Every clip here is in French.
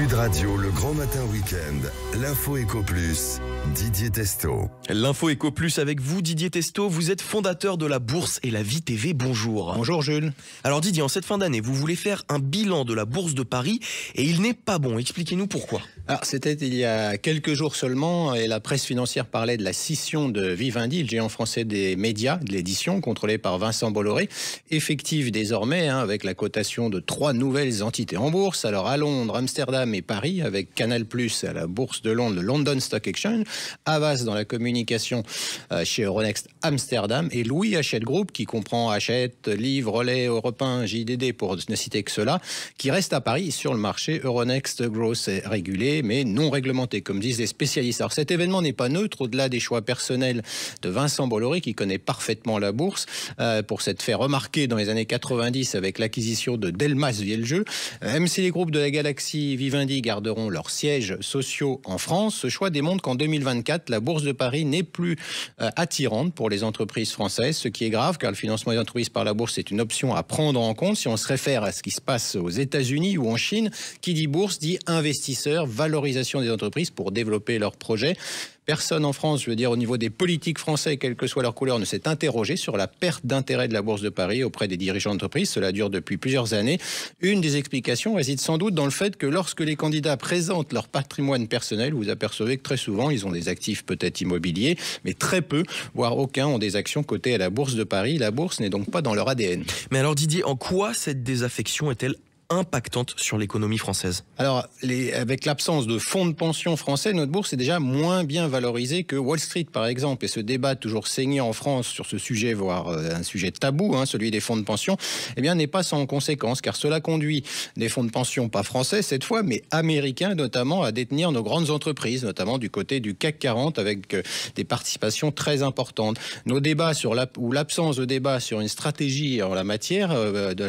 Sud Radio, le grand matin week-end. L'info Éco Plus, Didier Testo. L'info Éco Plus avec vous, Didier Testo. Vous êtes fondateur de la Bourse et la Vie TV. Bonjour. Bonjour Jules. Alors Didier, en cette fin d'année, vous voulez faire un bilan de la Bourse de Paris et il n'est pas bon. Expliquez-nous pourquoi. Alors c'était il y a quelques jours seulement et la presse financière parlait de la scission de Vivendi, le géant français des médias, de l'édition, contrôlé par Vincent Bolloré, effective désormais avec la cotation de 3 nouvelles entités en bourse. Alors à Londres, Amsterdam et Paris, avec Canal+, à la Bourse de Londres, le London Stock Exchange, Havas dans la communication chez Euronext Amsterdam et Louis Hachette Group, qui comprend Hachette, Livre, Relais, Europe 1, JDD, pour ne citer que cela, qui reste à Paris sur le marché. Euronext Growth est régulé, mais non réglementé, comme disent les spécialistes. Alors cet événement n'est pas neutre, au-delà des choix personnels de Vincent Bolloré, qui connaît parfaitement la bourse, pour s'être fait remarquer dans les années 90 avec l'acquisition de Delmas Vieljeu. Même si les groupes de la galaxie Vivendi garderont leurs sièges sociaux en France, ce choix démontre qu'en 2024, la Bourse de Paris n'est plus attirante pour les entreprises françaises, ce qui est grave, car le financement des entreprises par la bourse est une option à prendre en compte. Si on se réfère à ce qui se passe aux États-Unis ou en Chine, qui dit bourse dit investisseurs, valorisation des entreprises pour développer leurs projets. Personne en France, je veux dire au niveau des politiques français, quelle que soit leur couleur, ne s'est interrogé sur la perte d'intérêt de la Bourse de Paris auprès des dirigeants d'entreprise. Cela dure depuis plusieurs années. Une des explications réside sans doute dans le fait que lorsque les candidats présentent leur patrimoine personnel, vous apercevez que très souvent, ils ont des actifs peut-être immobiliers, mais très peu, voire aucun, ont des actions cotées à la Bourse de Paris. La Bourse n'est donc pas dans leur ADN. Mais alors Didier, en quoi cette désaffection est-elle impactante sur l'économie française? Alors, avec l'absence de fonds de pension français, notre bourse est déjà moins bien valorisée que Wall Street, par exemple. Et ce débat toujours saignant en France sur ce sujet, voire un sujet tabou, celui des fonds de pension, eh bien, n'est pas sans conséquence, car cela conduit des fonds de pension, pas français cette fois, mais américains notamment, à détenir nos grandes entreprises, notamment du côté du CAC 40, avec des participations très importantes. Nos débats ou l'absence de débat sur une stratégie en la matière,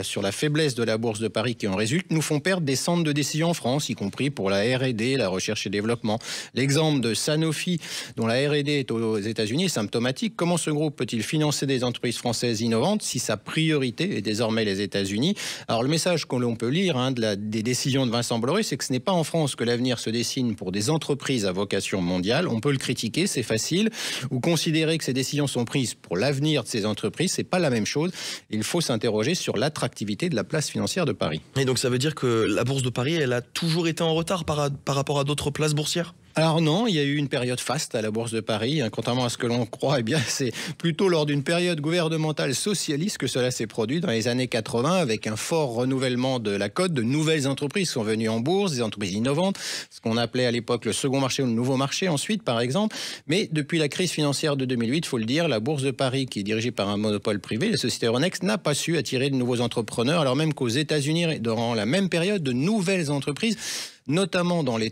sur la faiblesse de la Bourse de Paris qui en résulte, nous font perdre des centres de décision en France, y compris pour la R&D, la recherche et développement. L'exemple de Sanofi, dont la R&D est aux États-Unis, est symptomatique. Comment ce groupe peut-il financer des entreprises françaises innovantes si sa priorité est désormais les États-Unis? Alors le message que l'on peut lire des décisions de Vincent Bolloré, c'est que ce n'est pas en France que l'avenir se dessine pour des entreprises à vocation mondiale. On peut le critiquer, c'est facile, ou considérer que ces décisions sont prises pour l'avenir de ces entreprises, c'est pas la même chose. Il faut s'interroger sur l'attractivité de la place financière de Paris. Et donc ça veut dire que la Bourse de Paris, elle a toujours été en retard par rapport à d'autres places boursières? Alors non, il y a eu une période faste à la Bourse de Paris. Contrairement à ce que l'on croit, eh bien, c'est plutôt lors d'une période gouvernementale socialiste que cela s'est produit dans les années 80, avec un fort renouvellement de la cote. De nouvelles entreprises sont venues en bourse, des entreprises innovantes, ce qu'on appelait à l'époque le second marché ou le nouveau marché ensuite, par exemple. Mais depuis la crise financière de 2008, il faut le dire, la Bourse de Paris, qui est dirigée par un monopole privé, la société Euronext, n'a pas su attirer de nouveaux entrepreneurs, alors même qu'aux États-Unis, durant la même période, de nouvelles entreprises, notamment dans les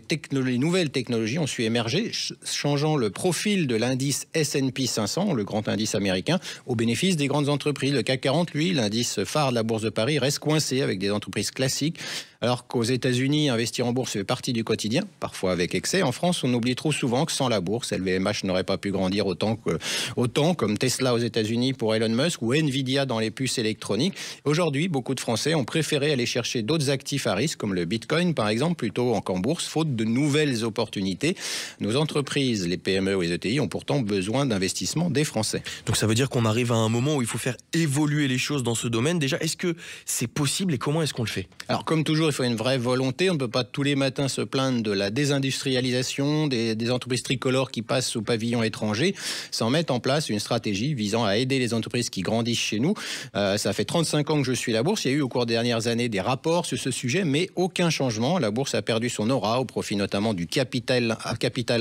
nouvelles technologies, ont su émerger, changeant le profil de l'indice S&P 500, le grand indice américain, au bénéfice des grandes entreprises. Le CAC 40, lui, l'indice phare de la Bourse de Paris, reste coincé avec des entreprises classiques, alors qu'aux États-Unis, investir en bourse fait partie du quotidien, parfois avec excès. En France, on oublie trop souvent que sans la bourse, LVMH n'aurait pas pu grandir autant comme Tesla aux États-Unis pour Elon Musk ou Nvidia dans les puces électroniques. Aujourd'hui, beaucoup de Français ont préféré aller chercher d'autres actifs à risque, comme le Bitcoin par exemple, plutôt qu'en bourse, faute de nouvelles opportunités. Nos entreprises, les PME ou les ETI, ont pourtant besoin d'investissements des Français. Donc ça veut dire qu'on arrive à un moment où il faut faire évoluer les choses dans ce domaine. Déjà, est-ce que c'est possible et comment est-ce qu'on le fait? Alors comme toujours, il faut une vraie volonté. On ne peut pas tous les matins se plaindre de la désindustrialisation, des entreprises tricolores qui passent au pavillon étranger, sans mettre en place une stratégie visant à aider les entreprises qui grandissent chez nous. Ça fait 35 ans que je suis la bourse. Il y a eu au cours des dernières années des rapports sur ce sujet, mais aucun changement. La bourse a perdu son aura au profit notamment du capital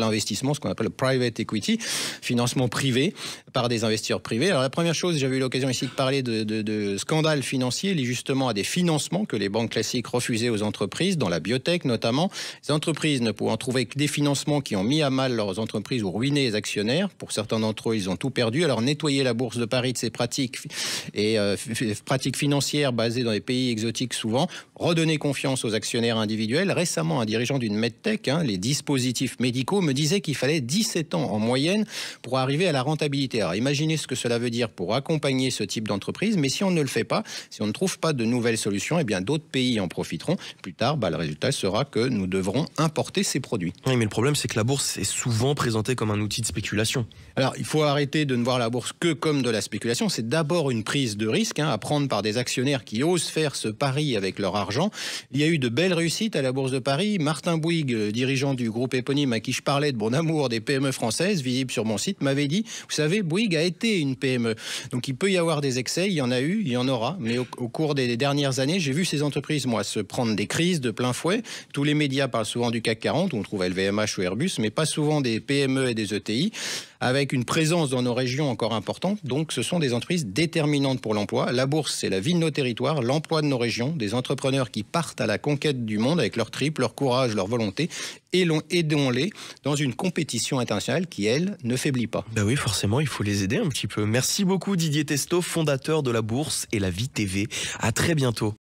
investissement, ce qu'on appelle le private equity, financement privé par des investisseurs privés. Alors la première chose, j'avais eu l'occasion ici de parler de scandales financiers liés justement à des financements que les banques classiques refusaient aux entreprises, dans la biotech notamment. Les entreprises ne pouvant trouver que des financements qui ont mis à mal leurs entreprises ou ruiné les actionnaires. Pour certains d'entre eux, ils ont tout perdu. Alors nettoyer la Bourse de Paris de ces pratiques et pratiques financières basées dans des pays exotiques souvent, redonner confiance aux actionnaires individuels. Récemment, un dirigeant d'une medtech, les dispositifs médicaux, me disait qu'il fallait 17 ans en moyenne pour arriver à la rentabilité. Alors imaginez ce que cela veut dire pour accompagner ce type d'entreprise, mais si on ne le fait pas, si on ne trouve pas de nouvelles solutions, eh bien d'autres pays en profiteront. importeront. Plus tard, le résultat sera que nous devrons importer ces produits. Oui, mais le problème, c'est que la bourse est souvent présentée comme un outil de spéculation. Alors, il faut arrêter de ne voir la bourse que comme de la spéculation. C'est d'abord une prise de risque à prendre par des actionnaires qui osent faire ce pari avec leur argent. Il y a eu de belles réussites à la Bourse de Paris. Martin Bouygues, dirigeant du groupe éponyme à qui je parlais de bon amour des PME françaises, visible sur mon site, m'avait dit, vous savez, Bouygues a été une PME. Donc il peut y avoir des excès, il y en a eu, il y en aura. Mais au cours des dernières années, j'ai vu ces entreprises, moi, se prendre des crises de plein fouet. Tous les médias parlent souvent du CAC 40, où on trouve LVMH ou Airbus, mais pas souvent des PME et des ETI, avec une présence dans nos régions encore importante. Donc ce sont des entreprises déterminantes pour l'emploi. La bourse, c'est la vie de nos territoires, l'emploi de nos régions, des entrepreneurs qui partent à la conquête du monde avec leur trip, leur courage, leur volonté, et aidons-les dans une compétition internationale qui, elle, ne faiblit pas. Ben oui, forcément, il faut les aider un petit peu. Merci beaucoup Didier Testot, fondateur de la Bourse et la Vie TV. À très bientôt.